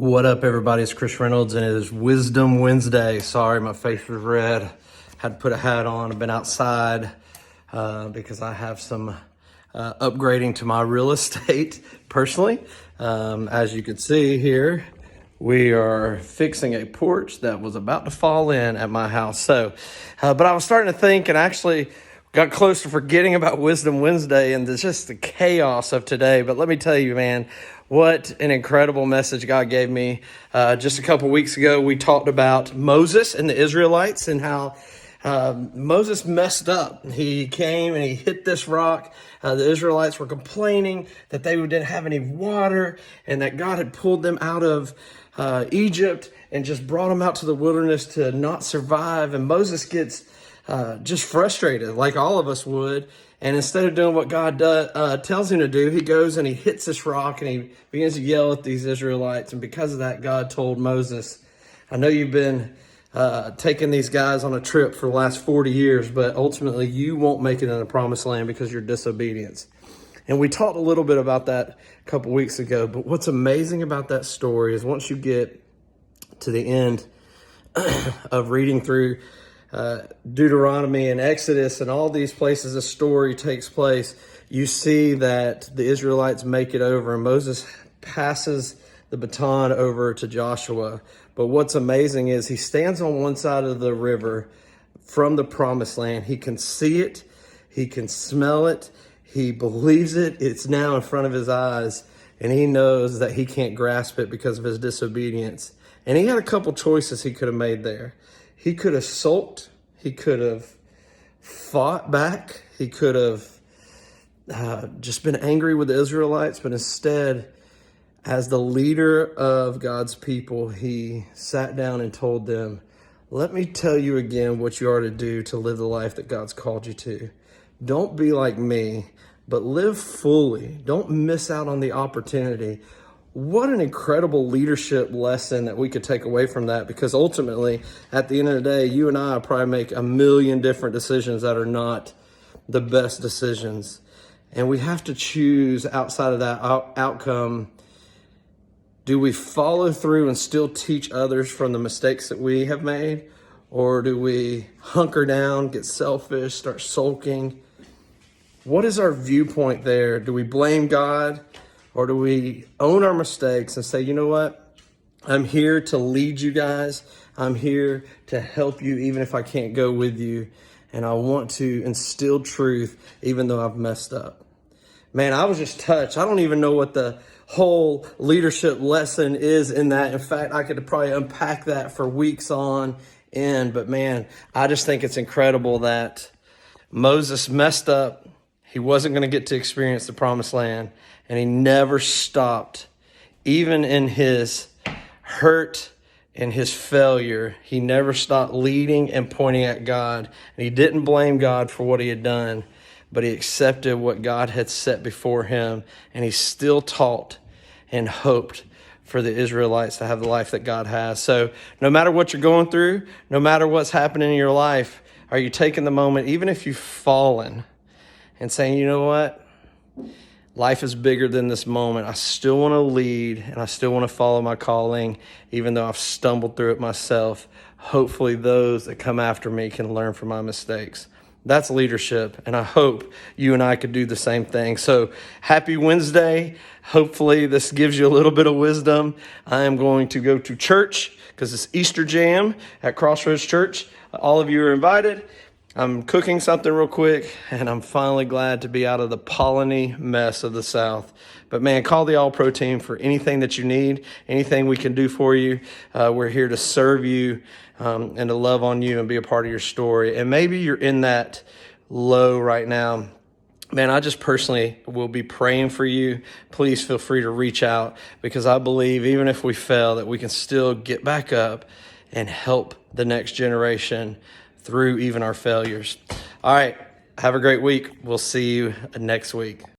What up, everybody? It's Chris Reynolds, and it is Wisdom Wednesday. Sorry, my face was red. Had to put a hat on. I've been outside because I have some upgrading to my real estate personally. As you can see here, we are fixing a porch that was about to fall in at my house. But I was starting to think, and actually got close to forgetting about Wisdom Wednesday and just the chaos of today. But let me tell you, man, what an incredible message God gave me. Just a couple weeks ago, we talked about Moses and the Israelites and how Moses messed up. He came and he hit this rock. The Israelites were complaining that they didn't have any water and that God had pulled them out of Egypt and just brought them out to the wilderness to not survive. And Moses gets just frustrated like all of us would. And instead of doing what God tells him to do, he goes and he hits this rock and he begins to yell at these Israelites. And because of that, God told Moses, I know you've been taking these guys on a trip for the last 40 years, but ultimately you won't make it in the promised land because of your disobedience. And we talked a little bit about that a couple weeks ago. But what's amazing about that story is once you get to the end of reading through Deuteronomy and Exodus and all these places the story takes place, you see that the Israelites make it over and Moses passes the baton over to Joshua. But what's amazing is he stands on one side of the river from the promised land. He can see it, he can smell it, he believes it, it's now in front of his eyes, and he knows that he can't grasp it because of his disobedience. And he had a couple choices he could have made there. He could have sulked. He could have fought back. He could have just been angry with the Israelites. But instead, as the leader of God's people, he sat down and told them, let me tell you again what you are to do to live the life that God's called you to. Don't be like me, but live fully. Don't miss out on the opportunity. What an incredible leadership lesson that we could take away from that, because ultimately, at the end of the day, you and I probably make a million different decisions that are not the best decisions. And we have to choose outside of that outcome. Do we follow through and still teach others from the mistakes that we have made? Or do we hunker down, get selfish, start sulking? What is our viewpoint there? Do we blame God? Or do we own our mistakes and say, you know what? I'm here to lead you guys. I'm here to help you even if I can't go with you. And I want to instill truth even though I've messed up. Man, I was just touched. I don't even know what the whole leadership lesson is in that. In fact, I could probably unpack that for weeks on end. But man, I just think it's incredible that Moses messed up. He wasn't going to get to experience the promised land. And he never stopped. Even in his hurt and his failure, he never stopped leading and pointing at God. And he didn't blame God for what he had done, but he accepted what God had set before him. And he still taught and hoped for the Israelites to have the life that God has. So no matter what you're going through, no matter what's happening in your life, are you taking the moment, even if you've fallen, and saying, you know what? Life is bigger than this moment. I still want to lead and I still want to follow my calling, even though I've stumbled through it myself. Hopefully those that come after me can learn from my mistakes. That's leadership, and I hope you and I could do the same thing. So happy Wednesday. Hopefully this gives you a little bit of wisdom. I am going to go to church because it's Easter Jam at Crossroads Church. All of you are invited. I'm cooking something real quick, and I'm finally glad to be out of the Polleny mess of the South. But man, call the All Pro team for anything that you need, anything we can do for you. We're here to serve you and to love on you and be a part of your story. And maybe you're in that low right now. Man, I just personally will be praying for you. Please feel free to reach out, because I believe even if we fail, that we can still get back up and help the next generation through even our failures. All right. Have a great week. We'll see you next week.